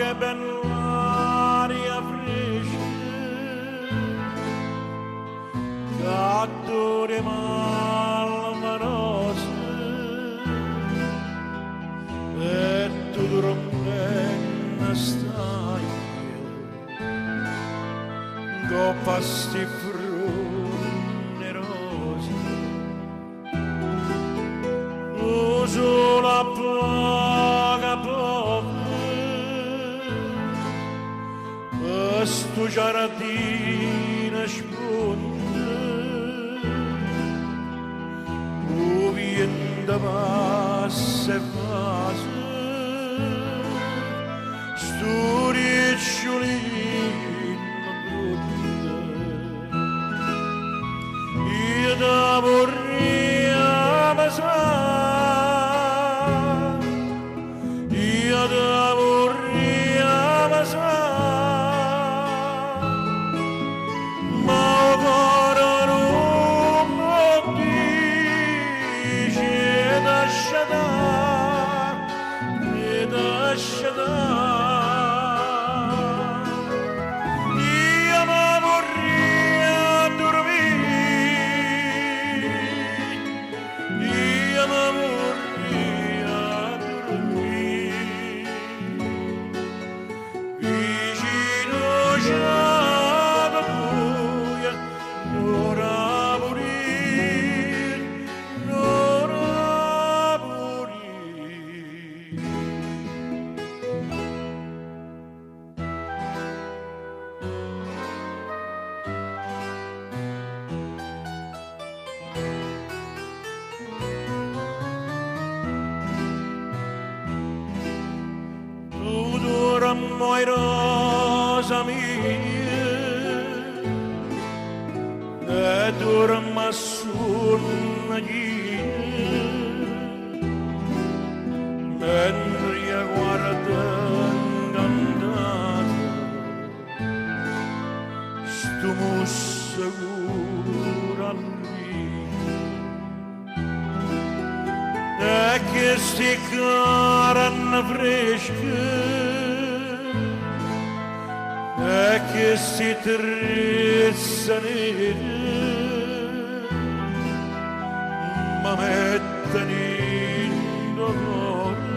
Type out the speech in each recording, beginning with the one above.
che bell'aria fresca, cattore malvarosa, e tu dormendo stai, coppa sti fruni rosi, sola poca poca, questo giardino spunta, uvienda passa e passa, sto ricciolino brutta, io da vorrei amare, io da vorrei amare, ma ora non mi dice lascia io mi vorrei dormire, io mi vorrei dormire, vicino alla buia, ora morire, ora morire. Moi rosa mia, e dorma sulla mentre io guardo andata, sto musso cura e che sti carne fresca, e che si trezza nera, ma mettono in dolore,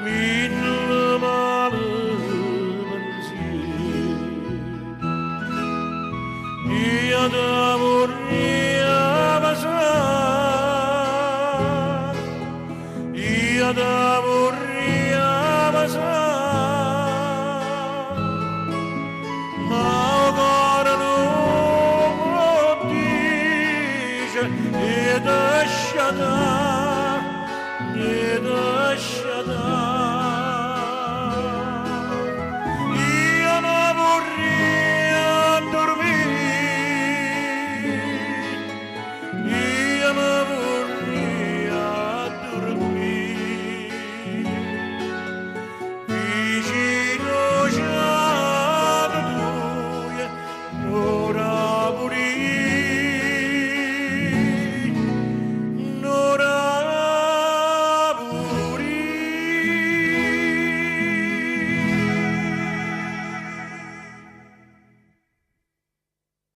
mille male pensieri, io da vorrei amare, io da vorrei amare.